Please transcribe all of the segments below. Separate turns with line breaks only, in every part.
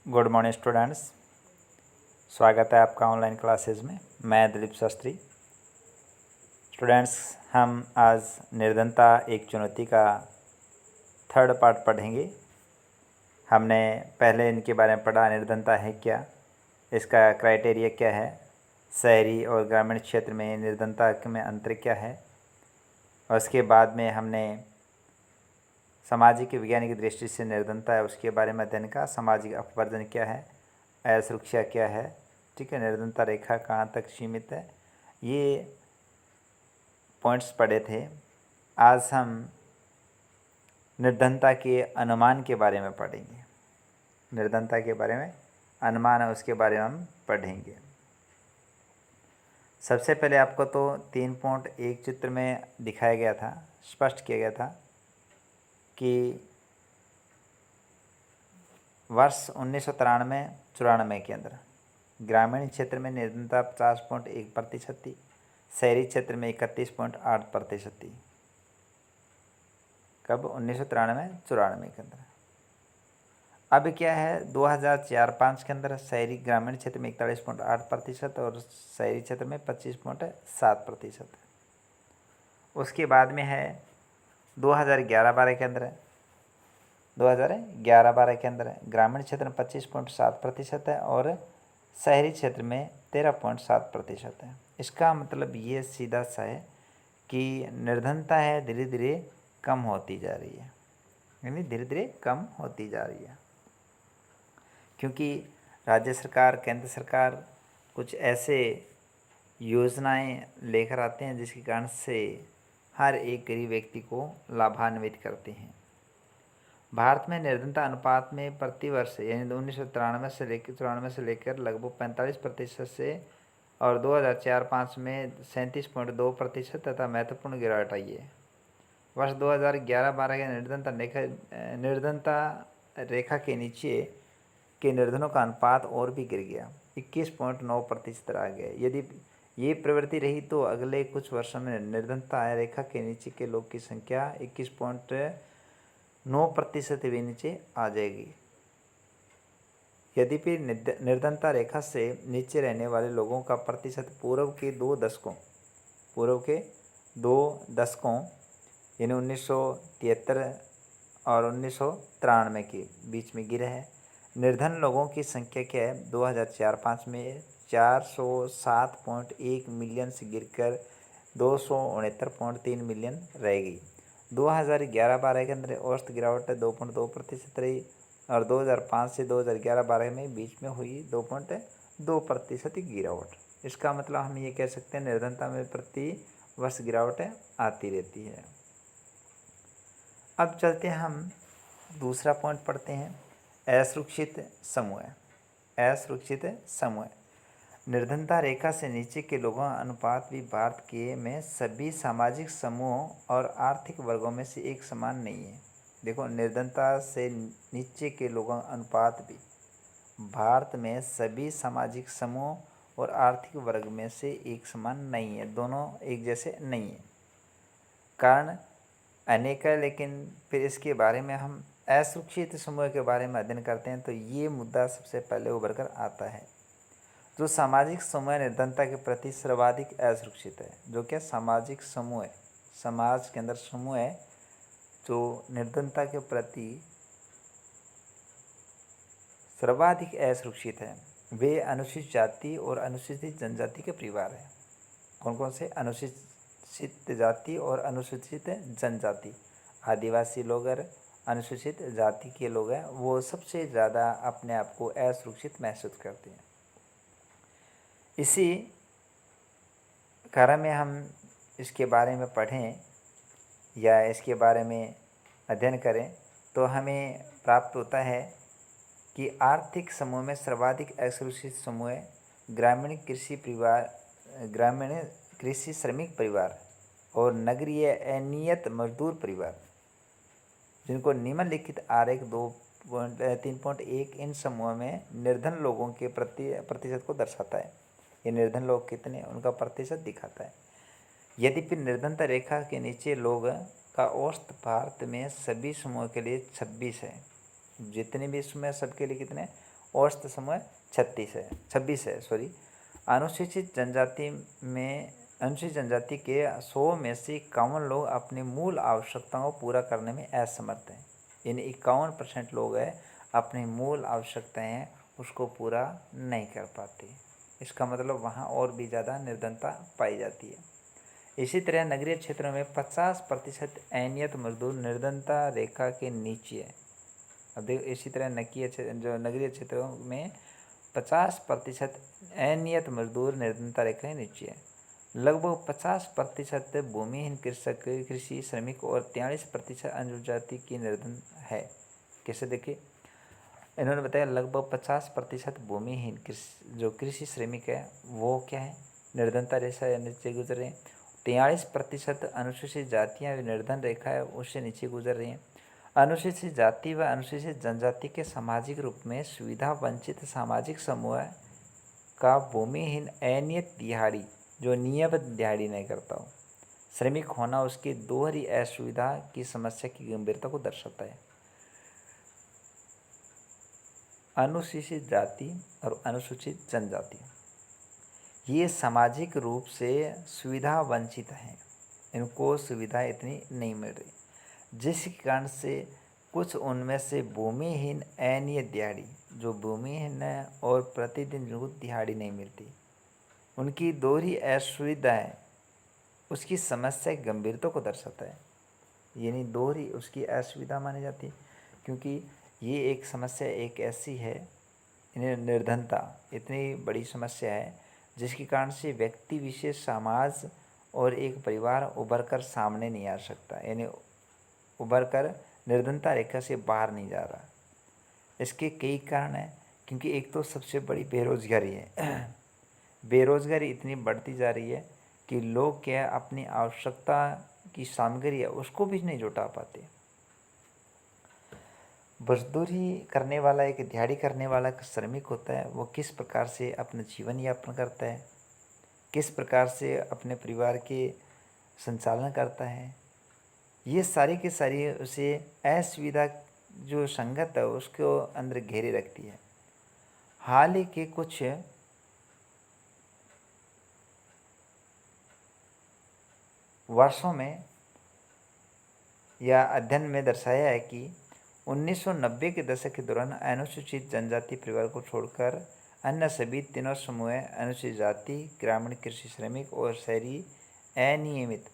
Good morning students. स्वागत है आपका ऑनलाइन क्लासेस में। मैं दिलीप शास्त्री। स्टूडेंट्स, हम आज निर्धनता एक चुनौती का थर्ड पार्ट पढ़ेंगे। हमने पहले इनके बारे में पढ़ा, निर्धनता है क्या, इसका क्राइटेरिया क्या है, शहरी और ग्रामीण क्षेत्र में निर्धनता में अंतर क्या है, और उसके बाद में हमने सामाजिक वैज्ञानिक दृष्टि से निर्धनता है उसके बारे में अध्ययन का। सामाजिक अपवर्जन क्या है, असुरक्षा क्या है, ठीक है, निर्धनता रेखा कहाँ तक सीमित है, ये पॉइंट्स पढ़े थे। आज हम निर्धनता के अनुमान के बारे में पढ़ेंगे। निर्धनता के बारे में अनुमान है उसके बारे में हम पढ़ेंगे। सबसे पहले आपको तो 3.1 चित्र में दिखाया गया था, स्पष्ट किया गया था कि वर्ष 1993-94 के अंदर ग्रामीण क्षेत्र में निर्धनता 50.1% थी, शहरी क्षेत्र में 31.8% थी। कब? 1993-94 के अंदर। अब क्या है, 2004-05 के अंदर शहरी ग्रामीण क्षेत्र में 41.8% और शहरी क्षेत्र में 25.7%। उसके बाद में है 2011-12 के अंदर 2011-12 के अंदर ग्रामीण क्षेत्र में 25.7% है और शहरी क्षेत्र में 13.7% है। इसका मतलब ये सीधा सा है कि निर्धनता है धीरे धीरे कम होती जा रही है, यानी धीरे धीरे कम होती जा रही है, क्योंकि राज्य सरकार, केंद्र सरकार कुछ ऐसे योजनाएं लेकर आते हैं जिसके कारण से हर एक गरीब व्यक्ति को लाभान्वित करते हैं। भारत में निर्धनता अनुपात में प्रतिवर्ष यानी 1993 से लेकर लगभग 45% से और 2004-05 में 37.2% तथा महत्वपूर्ण गिरावट आई है। वर्ष 2011-12 के निर्धनता रेखा के नीचे के निर्धनों का अनुपात और भी गिर गया, 21.9% रह गया। यदि ये प्रवृत्ति रही तो अगले कुछ वर्षों में निर्धनता रेखा के नीचे के लोग की संख्या 21.9% भी नीचे आ जाएगी। यद्यपि निर्धनता रेखा से नीचे रहने वाले लोगों का प्रतिशत पूर्व के दो दशकों यानी 1973 और 1993 के बीच में गिरा है। निर्धन लोगों की संख्या क्या है, 2004-05 में 407.1 मिलियन से गिरकर 269.3 मिलियन रह गई। 2011-12 के अंदर औसत गिरावट 2.2% रही और 2005 से 2011-12 में बीच में हुई 2.2% की गिरावट। इसका मतलब हम ये कह सकते हैं निर्धनता में प्रति वर्ष गिरावट आती रहती है। अब चलते हैं, हम दूसरा पॉइंट पढ़ते हैं, असुरक्षित समूह। असुरक्षित समूह निर्धनता रेखा से नीचे के लोगों का अनुपात भी भारत के में सभी सामाजिक समूहों और आर्थिक वर्गों में से एक समान नहीं है। देखो, निर्धनता से नीचे के लोगों का अनुपात भी भारत में सभी सामाजिक समूह और आर्थिक वर्ग में से एक समान नहीं है, दोनों एक जैसे नहीं है। कारण अनेक है, लेकिन फिर इसके बारे में हम असुरक्षित समूह के बारे में अध्ययन करते हैं तो ये मुद्दा सबसे पहले उभर कर आता है। जो सामाजिक समूह निर्धनता के प्रति सर्वाधिक असुरक्षित है, जो क्या सामाजिक समूह है, समाज के अंदर समूह है जो निर्धनता के प्रति सर्वाधिक असुरक्षित है, वे अनुसूचित जाति और अनुसूचित जनजाति के परिवार हैं। कौन कौन से? अनुसूचित जाति और अनुसूचित जनजाति। आदिवासी लोग और अनुसूचित जाति के लोग हैं, वो सबसे ज़्यादा अपने आप को असुरक्षित महसूस करते हैं। इसी कारण में हम इसके बारे में पढ़ें या इसके बारे में अध्ययन करें तो हमें प्राप्त होता है कि आर्थिक समूह में सर्वाधिक असुरक्षित समूह ग्रामीण कृषि श्रमिक परिवार और नगरीय अनियत मजदूर परिवार, जिनको निम्नलिखित आरेख 3.1 इन समूह में निर्धन लोगों के प्रतिशत को दर्शाता है। ये निर्धन लोग कितने, उनका प्रतिशत दिखाता है। यद्यपि निर्धनता रेखा के नीचे लोग का औसत भारत में सभी समूह के लिए 26 है। जितने भी समूह सबके लिए कितने, औसत समूह 26 है सॉरी। अनुसूचित जनजाति के 100 में से 51 लोग अपनी मूल आवश्यकताओं को पूरा करने में असमर्थ हैं। यानी 51% लोग हैं अपनी मूल आवश्यकताएं उसको पूरा नहीं कर पाते। इसका मतलब वहाँ और भी ज़्यादा निर्धनता पाई जाती है। इसी तरह नगरीय क्षेत्रों में 50% अनियत मजदूर निर्धनता रेखा के नीचे है। अब देखो इसी तरह नगरीय क्षेत्रों में 50% अनियत मजदूर निर्धनता रेखा के नीचे है। लगभग 50% भूमिहीन कृषक कृषि श्रमिक और 43% अनुसूचित जाति की निर्धन है। कैसे देखिए, इन्होंने बताया लगभग 50% भूमिहीन जो कृषि श्रमिक है वो क्या है, निर्धनता रेखा नीचे गुजर रहे हैं। 43% अनुसूचित जातियाँ निर्धन रेखा है उससे नीचे गुजर रही हैं। अनुसूचित जाति व अनुसूचित जनजाति के सामाजिक रूप में सुविधा वंचित सामाजिक समूह का भूमिहीन अनियत दिहाड़ी जो नियमित दिहाड़ी नहीं करता हो श्रमिक होना उसकी दोहरी असुविधा की समस्या की गंभीरता को दर्शाता है। अनुसूचित जाति और अनुसूचित जनजाति ये सामाजिक रूप से सुविधा वंचित हैं, इनको सुविधा इतनी नहीं मिल रही, जिसके कारण से कुछ उनमें से भूमिहीन अनियत दिहाड़ी जो भूमिहीन है और प्रतिदिन जिनको दिहाड़ी नहीं मिलती उनकी दोहरी असुविधा है उसकी समस्या की गंभीरता को दर्शाता है। यानी दोहरी उसकी असुविधा मानी जाती है क्योंकि ये एक समस्या एक ऐसी है, इन्हें निर्धनता इतनी बड़ी समस्या है जिसके कारण से व्यक्ति विशेष समाज और एक परिवार उभर कर सामने नहीं आ सकता, यानी उभर कर निर्धनता रेखा से बाहर नहीं जा रहा। इसके कई कारण हैं क्योंकि एक तो सबसे बड़ी बेरोजगारी है। बेरोजगारी इतनी बढ़ती जा रही है कि लोग क्या अपनी आवश्यकता की सामग्री है उसको भी नहीं जुटा पाते। मजदूरी करने वाला एक दिहाड़ी करने वाला एक श्रमिक होता है, वो किस प्रकार से अपना जीवन यापन करता है, किस प्रकार से अपने परिवार के संचालन करता है, ये सारी की सारी उसे असुविधा जो संगत है उसको अंदर घेरे रखती है। हाल ही के कुछ वर्षों में या अध्ययन में दर्शाया है कि 1990 के दशक के दौरान अनुसूचित जनजाति परिवार को छोड़कर अन्य सभी तीनों समूह अनुसूचित जाति, ग्रामीण कृषि श्रमिक और शहरी अनियमित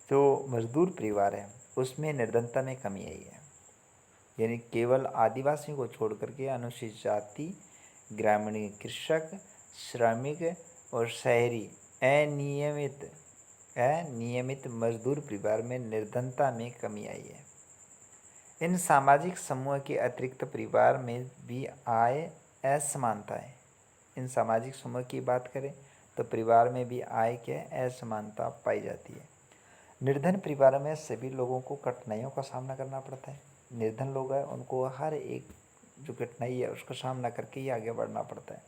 जो मजदूर परिवार है उसमें निर्धनता में कमी आई है। यानी केवल आदिवासियों को छोड़ करके अनुसूचित जाति, ग्रामीण कृषक, श्रमिक और शहरी अनियमित मजदूर परिवार में निर्धनता में कमी आई है। इन सामाजिक समूह के अतिरिक्त परिवार में भी आय असमानता है। इन सामाजिक समूह की बात करें तो परिवार में भी आय के असमानता पाई जाती है। निर्धन परिवार में सभी लोगों को कठिनाइयों का सामना करना पड़ता है। निर्धन लोग हैं उनको हर एक जो कठिनाई है उसका सामना करके ही आगे बढ़ना पड़ता है।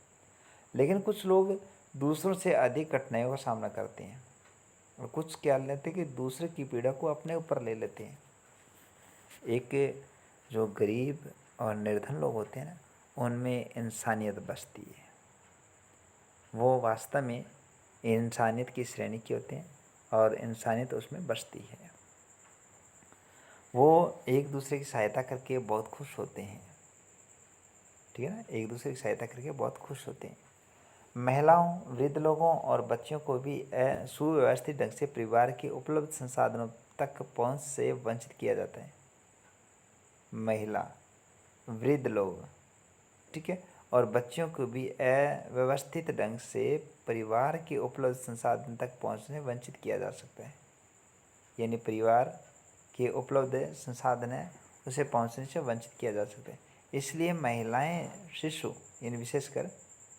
लेकिन कुछ लोग दूसरों से अधिक कठिनाइयों का सामना करते हैं और कुछ क्या लेते हैं कि दूसरे की पीड़ा को अपने ऊपर ले लेते हैं। एक जो गरीब और निर्धन लोग होते हैं ना उनमें इंसानियत बसती है, वो वास्तव में इंसानियत की श्रेणी के होते हैं और इंसानियत उसमें बसती है। वो एक दूसरे की सहायता करके बहुत खुश होते हैं, ठीक है ना, एक दूसरे की सहायता करके बहुत खुश होते हैं। महिलाओं, वृद्ध लोगों और बच्चों को भी सुव्यवस्थित ढंग से परिवार के उपलब्ध संसाधनों तक पहुंच से वंचित किया जाता है। महिला, वृद्ध लोग, ठीक है, और बच्चों को भी अव्यवस्थित ढंग से परिवार के उपलब्ध संसाधन तक पहुंचने वंचित किया जा सकता है। यानी परिवार के उपलब्ध संसाधन है उसे पहुंचने से वंचित किया जा सकता है। इसलिए महिलाएं, शिशु यानी विशेषकर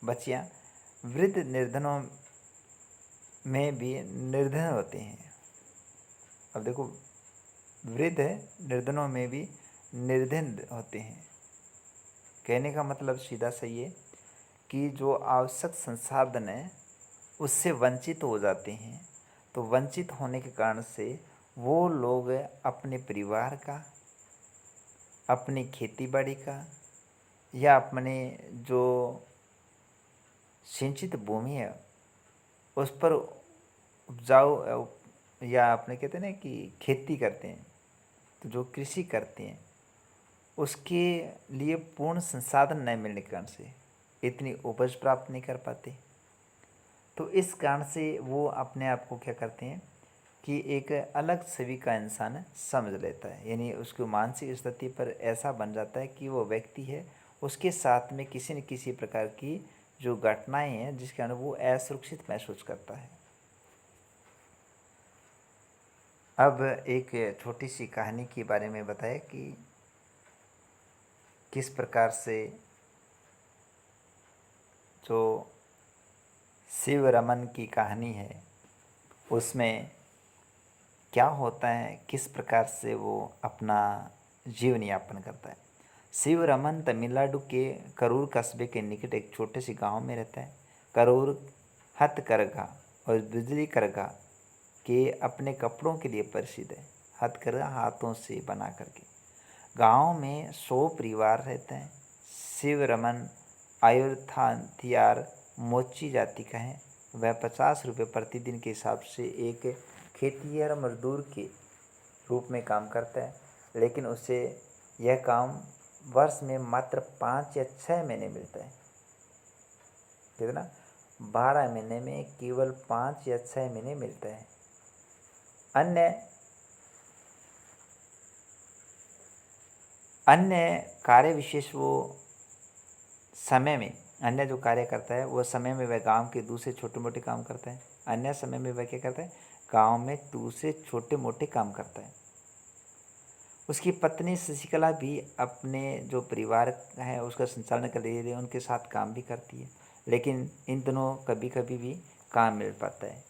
बच्चियां वृद्ध निर्धनों में भी निर्धन होते हैं। अब देखो, वृद्ध निर्धनों में भी निर्धन होते हैं। कहने का मतलब सीधा सही है कि जो आवश्यक संसाधन है उससे वंचित हो जाते हैं। तो वंचित होने के कारण से वो लोग अपने परिवार का, अपनी खेती बाड़ी का, या अपने जो सिंचित भूमि है उस पर उपजाऊ या अपने कहते हैं ना कि खेती करते हैं, तो जो कृषि करते हैं उसके लिए पूर्ण संसाधन नहीं मिलने के कारण से इतनी उपज प्राप्त नहीं कर पाते। तो इस कारण से वो अपने आप को क्या करते हैं कि एक अलग छवि का इंसान समझ लेता है, यानी उसकी मानसिक स्थिति पर ऐसा बन जाता है कि वो व्यक्ति है, उसके साथ में किसी न किसी प्रकार की जो घटनाएं हैं जिसके कारण वो असुरक्षित महसूस करता है। अब एक छोटी सी कहानी के बारे में बताए कि किस प्रकार से जो शिव रमन की कहानी है उसमें क्या होता है, किस प्रकार से वो अपना जीवन यापन करता है। शिव रमन तमिलनाडु के करूर कस्बे के निकट एक छोटे से गांव में रहता है। करूर हथकरघा और बिजली करघा के अपने कपड़ों के लिए प्रसिद्ध है। हथकरघा हाथों से बना करके। गांव में 100 परिवार रहते हैं। शिव रमन आयुर्थाथियार मोची जाति का है। वह 50 रुपये प्रतिदिन के हिसाब से एक खेतिहर मजदूर के रूप में काम करता है, लेकिन उसे यह काम वर्ष में मात्र 5 या 6 महीने मिलता है। कितना? 12 महीने में केवल 5 या 6 महीने मिलता है। अन्य अन्य कार्य विशेष वो समय में अन्य जो कार्य करता है वो समय में वह गांव के दूसरे छोटे मोटे काम करता है। अन्य समय में वह क्या करता है, गांव में दूसरे छोटे मोटे काम करता है। उसकी पत्नी शशिकला भी अपने जो परिवार है उसका संचालन कर रही है, उनके साथ काम भी करती है, लेकिन इन दोनों कभी कभी भी काम मिल पाता है।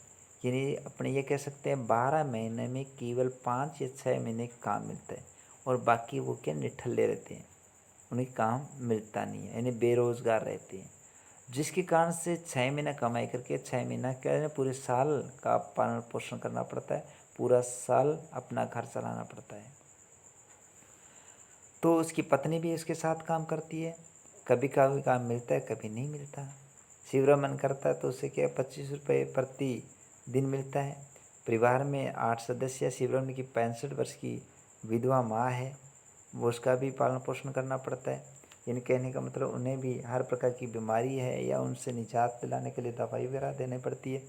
यानी अपने ये कह सकते हैं 12 महीने में केवल 5 या 6 महीने काम मिलता है और बाकी वो क्या निठल्ले रहते हैं, उन्हें काम मिलता नहीं है, यानी बेरोजगार रहते हैं। जिसके कारण से 6 महीना कमाई करके 6 महीना क्या है पूरे साल का पालन पोषण करना पड़ता है, पूरा साल अपना घर चलाना पड़ता है। तो उसकी पत्नी भी उसके साथ काम करती है। कभी कभी काम मिलता है, कभी नहीं मिलता। शिवरा मन करता है तो उसे क्या 25 रुपये प्रति दिन मिलता है। परिवार में 8 सदस्य। शिवरमन की 65 वर्ष की विधवा माँ है, वो उसका भी पालन पोषण करना पड़ता है। यानी कहने का मतलब उन्हें भी हर प्रकार की बीमारी है या उनसे निजात दिलाने के लिए दवाई वगैरह देनी पड़ती है।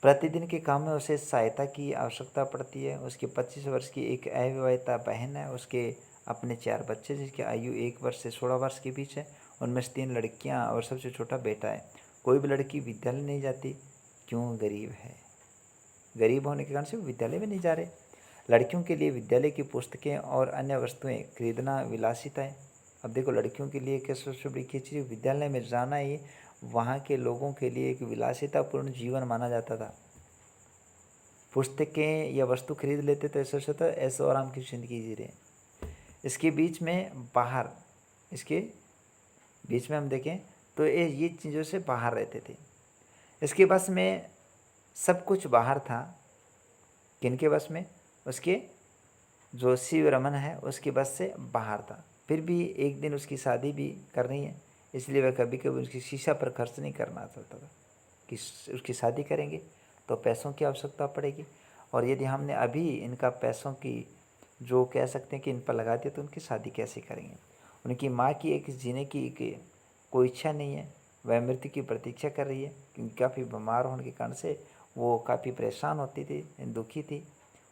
प्रतिदिन के काम में उसे सहायता की आवश्यकता पड़ती है। उसकी 25 वर्ष की एक अविवाहिता बहन है। उसके अपने 4 बच्चे जिसकी आयु 1 वर्ष से 16 वर्ष के बीच है। उनमें से 3 लड़कियां और सबसे छोटा बेटा है। कोई भी लड़की विद्यालय नहीं जाती, क्यों? गरीब है। गरीब होने के कारण से वो विद्यालय में नहीं जा रहे। लड़कियों के लिए विद्यालय की पुस्तकें और अन्य वस्तुएं खरीदना विलासिता है। अब देखो लड़कियों के लिए क्या सबसे बड़ी चीज़, विद्यालय में जाना ही वहाँ के लोगों के लिए एक विलासितापूर्ण जीवन माना जाता था। पुस्तकें या वस्तु खरीद लेते तो ऐसा होता है ऐसो आराम की ज़िंदगी जी रहे। इसके बीच में बाहर, इसके बीच में हम देखें तो ये चीज़ों से बाहर रहते थे। इसके बस में सब कुछ बाहर था। किनके बस में? उसके जो शिव रमन है उसके बस से बाहर था। फिर भी एक दिन उसकी शादी भी करनी है, इसलिए वह कभी कभी उसकी शीशा पर खर्च नहीं करना चाहता था कि उसकी शादी करेंगे तो पैसों की आवश्यकता पड़ेगी, और यदि हमने अभी इनका पैसों की जो कह सकते हैं कि इन पर लगा दिया तो उनकी शादी कैसे करेंगे। उनकी माँ की एक जीने की कोई इच्छा नहीं है, वह मृत्यु की प्रतीक्षा कर रही है क्योंकि काफ़ी बीमार होने के कारण से वो काफ़ी परेशान होती थी, दुखी थी।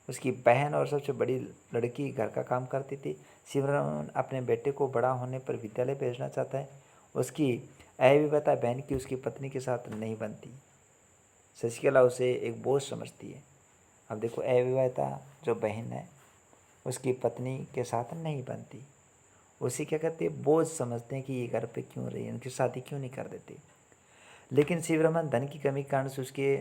उसकी बहन और सबसे बड़ी लड़की घर का काम करती थी। शिवरमन अपने बेटे को बड़ा होने पर विद्यालय भेजना चाहता है। उसकी अविवाहिता बहन की उसकी पत्नी के साथ नहीं बनती। शशिकला उसे एक बोझ समझती है। अब देखो अविवाहिता जो बहन है उसकी पत्नी के साथ नहीं बनती, उसे क्या कहते हैं, बोझ समझते हैं कि ये घर पे क्यों रही है, उनकी शादी क्यों नहीं कर देते। लेकिन शिवरमन धन की कमी के कारण से उसके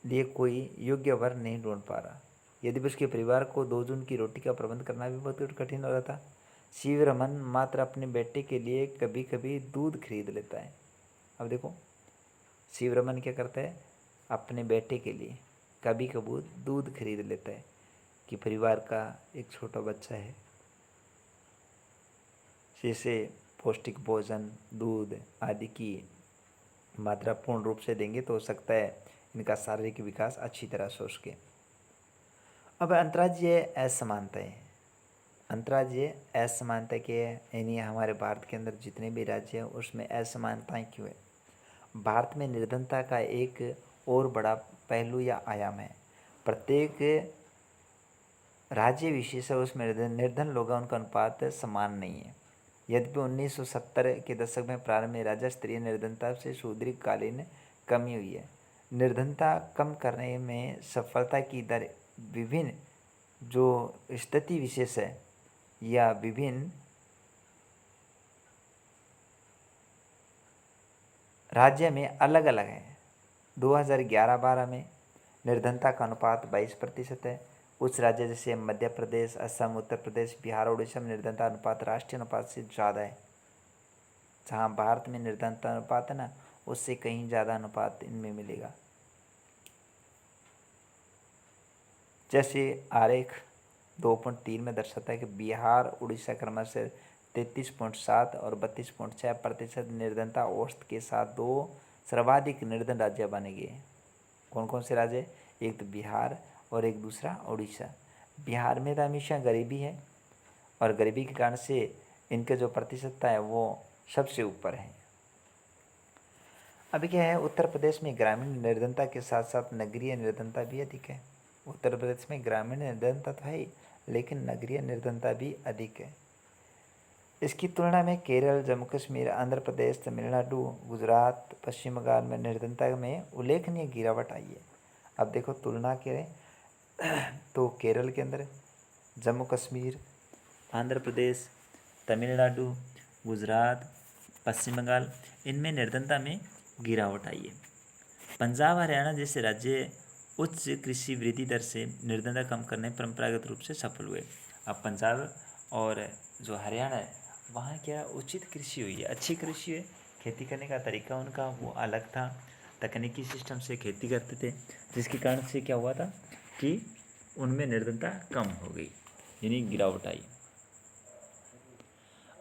लिए कोई योग्य वर नहीं ढूंढ पा रहा। यदि उसके परिवार को 2 जून की रोटी का प्रबंध करना भी बहुत कठिन हो रहा था। शिवरमन मात्र अपने बेटे के लिए कभी कभी दूध खरीद लेता है। अब देखो शिवरमन क्या करता है, अपने बेटे के लिए कभी कभी दूध खरीद लेता है कि परिवार का एक छोटा बच्चा है जिसे पौष्टिक भोजन, दूध आदि की मात्रा पूर्ण रूप से देंगे तो हो सकता है इनका शारीरिक विकास अच्छी तरह से हो सके। अब अंतर्राज्यीय असमानताएं, अंतर्राज्यीय असमानता के यानी हमारे भारत के अंदर जितने भी राज्य हैं उसमें असमानताएं क्यों है? भारत में निर्धनता का एक और बड़ा पहलू या आयाम है। प्रत्येक राज्य विशेष है उसमें निर्धन लोगों का उनका अनुपात समान नहीं है। यद्यपि 1970 के दशक में प्रारंभ में राज्य स्तरीय निर्धनता से सुदीर्घकालीन कमी हुई है। निर्धनता कम करने में सफलता की दर विभिन्न जो स्थिति विशेष है या विभिन्न राज्य में अलग अलग है। 2011-12 में निर्धनता का अनुपात 22% है। कुछ राज्य जैसे मध्य प्रदेश, असम, उत्तर प्रदेश, बिहार, उड़ीसा में निर्धनता अनुपात राष्ट्रीय अनुपात से ज़्यादा है। जहाँ भारत में निर्धनता अनुपात है ना, उससे कहीं ज़्यादा अनुपात इनमें मिलेगा। जैसे आरेख 2.3 में दर्शाता है कि बिहार, उड़ीसा क्रमशः 33.7 और 32.6% निर्धनता औसत के साथ दो सर्वाधिक निर्धन राज्य बने गए। कौन कौन से राज्य? एक तो बिहार और एक दूसरा उड़ीसा। बिहार में तो हमेशा गरीबी है और गरीबी के कारण से इनके जो प्रतिशतता है वो सबसे ऊपर है। अभी क्या है, उत्तर प्रदेश में ग्रामीण निर्धनता के साथ साथ नगरीय निर्धनता भी अधिक है। उत्तर प्रदेश में ग्रामीण निर्धनता तो है ही, लेकिन नगरीय निर्धनता भी अधिक है। इसकी तुलना में केरल, जम्मू कश्मीर, आंध्र प्रदेश, तमिलनाडु, गुजरात, पश्चिम बंगाल में निर्धनता में उल्लेखनीय गिरावट आई है। अब देखो तुलना करें तो केरल के अंदर, जम्मू कश्मीर, आंध्र प्रदेश, तमिलनाडु, गुजरात, पश्चिम बंगाल, इनमें निर्धनता में गिरावट आई है। पंजाब, हरियाणा जैसे राज्य उच्च कृषि वृद्धि दर से निर्धनता कम करने में परंपरागत रूप से सफल हुए। अब पंजाब और जो हरियाणा है वहाँ क्या उचित कृषि हुई है, अच्छी कृषि है। खेती करने का तरीका उनका वो अलग था, तकनीकी सिस्टम से खेती करते थे, जिसके कारण से क्या हुआ था कि उनमें निर्धनता कम हो गई, यानी गिरावट आई।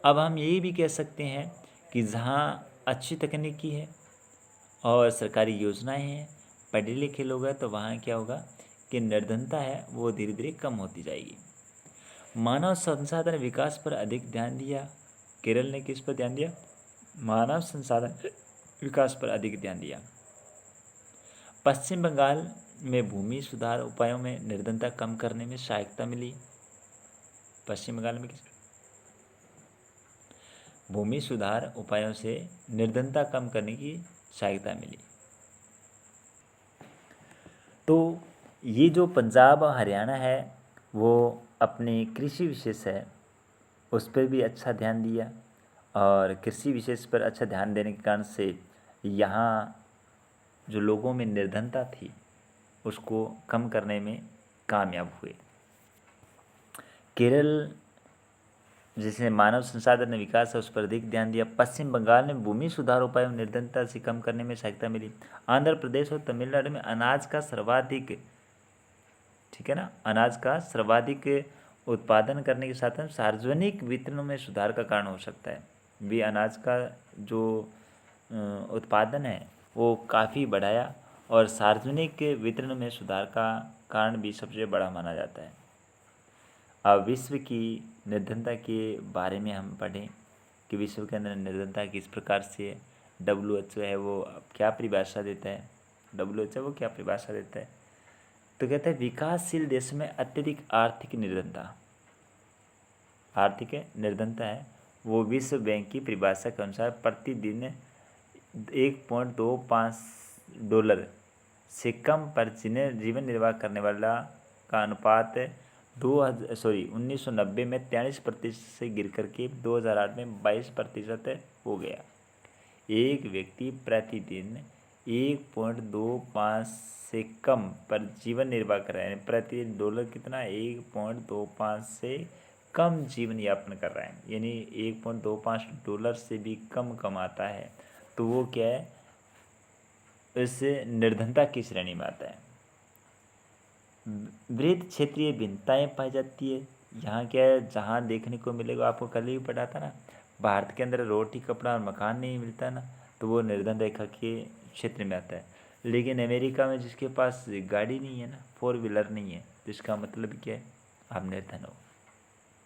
अब हम यही भी कह सकते हैं कि जहाँ अच्छी तकनीकी है और सरकारी योजनाएं हैं, पढ़े लिखे लोग हैं, तो वहाँ क्या होगा कि निर्धनता है वो धीरे धीरे कम होती जाएगी। मानव संसाधन विकास पर अधिक ध्यान दिया। केरल ने किस पर ध्यान दिया? मानव संसाधन विकास पर अधिक ध्यान दिया। पश्चिम बंगाल में भूमि सुधार उपायों में निर्धनता कम करने में सहायता मिली। पश्चिम बंगाल में किस भूमि सुधार उपायों से निर्धनता कम करने की सहायता मिली। तो ये जो पंजाब और हरियाणा है वो अपने कृषि विशेष है उस पर भी अच्छा ध्यान दिया, और कृषि विशेष पर अच्छा ध्यान देने के कारण से यहाँ जो लोगों में निर्धनता थी उसको कम करने में कामयाब हुए। केरल जिसने मानव संसाधन विकास है उस पर अधिक ध्यान दिया। पश्चिम बंगाल में भूमि सुधार उपायों निर्धनता से कम करने में सहायता मिली। आंध्र प्रदेश और तमिलनाडु में अनाज का सर्वाधिक, ठीक है ना, अनाज का सर्वाधिक उत्पादन करने के साथ साथ सार्वजनिक वितरण में सुधार का कारण हो सकता है। भी अनाज का जो उत्पादन है वो काफ़ी बढ़ाया और सार्वजनिक वितरण में सुधार का कारण भी सबसे बड़ा माना जाता है। अब विश्व की निर्धनता के बारे में हम पढ़ें कि विश्व के अंदर निर्धनता किस प्रकार से है। WHO है वो क्या परिभाषा देता है? WHO वो क्या परिभाषा देता है? तो कहता है विकासशील देश में अत्यधिक आर्थिक निर्धनता, आर्थिक निर्धनता है वो विश्व बैंक की परिभाषा के अनुसार प्रतिदिन $1.25 से कम पर जीवन निर्वाह करने वाला का अनुपात 1990 में 43% से गिर करके 2008 में 22% हो गया। एक व्यक्ति प्रतिदिन 1.25 से कम पर जीवन निर्वाह कर रहा है, प्रति डॉलर कितना? 1.25 से कम जीवन यापन कर रहा है, यानी $1.25 से भी कम कमाता है, तो वो क्या है, इस निर्धनता की श्रेणी में आता है। वृहद क्षेत्रीय भिन्नताएं पाई जाती है। यहाँ क्या है, जहाँ देखने को मिलेगा, आपको कल ही पढ़ा था ना, भारत के अंदर रोटी कपड़ा और मकान नहीं मिलता ना, तो वो निर्धन रेखा के क्षेत्र में आता है। लेकिन अमेरिका में जिसके पास गाड़ी नहीं है ना, 4 व्हीलर नहीं है, तो इसका मतलब क्या है, आप निर्धन हो।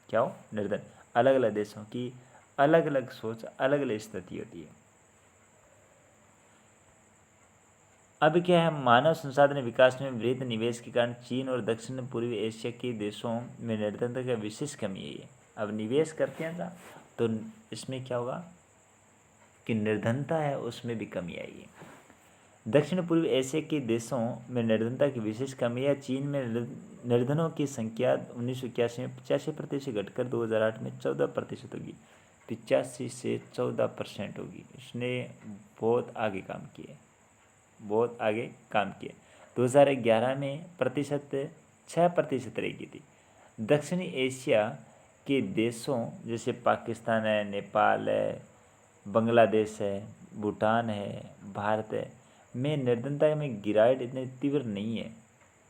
क्या हो, निर्धन। अलग अलग देशों की अलग अलग सोच, अलग अलग स्थिति होती है। अब क्या है, मानव संसाधन विकास में वृहद निवेश के कारण चीन और दक्षिण पूर्वी एशिया के देशों में निर्धनता का विशेष कमी है। अब निवेश करते हैं ना, तो इसमें क्या होगा कि निर्धनता है उसमें भी कमी आएगी। दक्षिण पूर्व एशिया के देशों में निर्धनता की विशेष कमी है। चीन में निर्धनों की संख्या 1981 में 85% घटकर 2008 में 14% होगी। 85 से 14% होगी। इसने बहुत आगे काम किए, बहुत आगे काम किए। 2011 में प्रतिशत 6% रह गई थी। दक्षिणी एशिया के देशों जैसे पाकिस्तान है, नेपाल है, बांग्लादेश है, भूटान है, भारत है, में निर्धनता में गिरावट इतनी तीव्र नहीं है।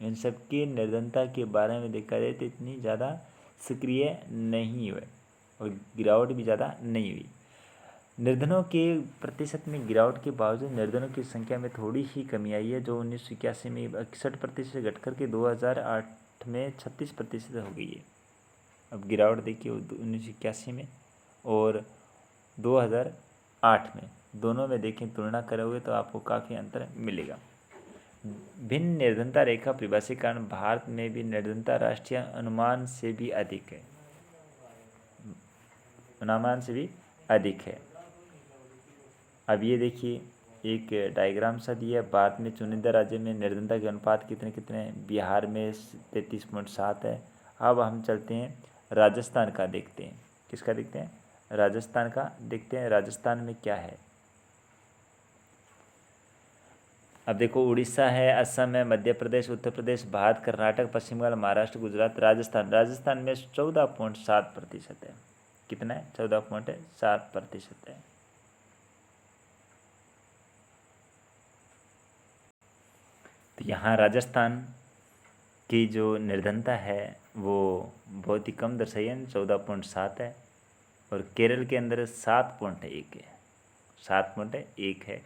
इन सब के निर्धनता के बारे में देखा जाए तो इतनी ज़्यादा सक्रिय नहीं हुए और गिरावट भी ज़्यादा नहीं हुई। निर्धनों के प्रतिशत में गिरावट के बावजूद निर्धनों की संख्या में थोड़ी ही कमी आई है, जो 1981 में 61% से घटकर के 2008 में 36% हो गई है। अब गिरावट देखिए 1981 में और 2008 में, दोनों में देखें तुलना करोगे तो आपको काफ़ी अंतर मिलेगा। भिन्न निर्धनता रेखा परिभाषा के कारण भारत में भी निर्धनता राष्ट्रीय अनुमान से भी अधिक है, अनुमान से भी अधिक है। अब ये देखिए एक डायग्राम सा दिया है। भारत में चुनिंदा राज्य में निर्धनता के अनुपात कितने कितने हैं। बिहार में 33.7 है। अब हम चलते हैं राजस्थान का, देखते हैं किसका देखते हैं, राजस्थान का देखते हैं। राजस्थान में क्या है, अब देखो उड़ीसा है, असम है, मध्य प्रदेश, उत्तर प्रदेश, भारत, कर्नाटक, पश्चिम बंगाल, महाराष्ट्र, गुजरात, राजस्थान। राजस्थान में 14.7% है। कितना है, 14.7% है। तो यहाँ राजस्थान की जो निर्धनता है वो बहुत ही कम दर्शाई है, 14.7 है। और केरल के अंदर 7.1 है, 7.1 है।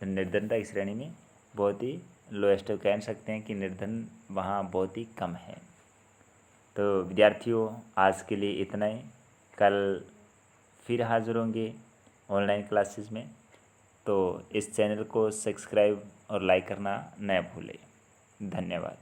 निर्धनता की श्रेणी में बहुत ही लोएस्ट कह सकते हैं कि निर्धन वहाँ बहुत ही कम है। तो विद्यार्थियों आज के लिए इतना ही। कल फिर हाज़िर होंगे ऑनलाइन क्लासेस में। तो इस चैनल को सब्सक्राइब और लाइक करना न भूलें। धन्यवाद।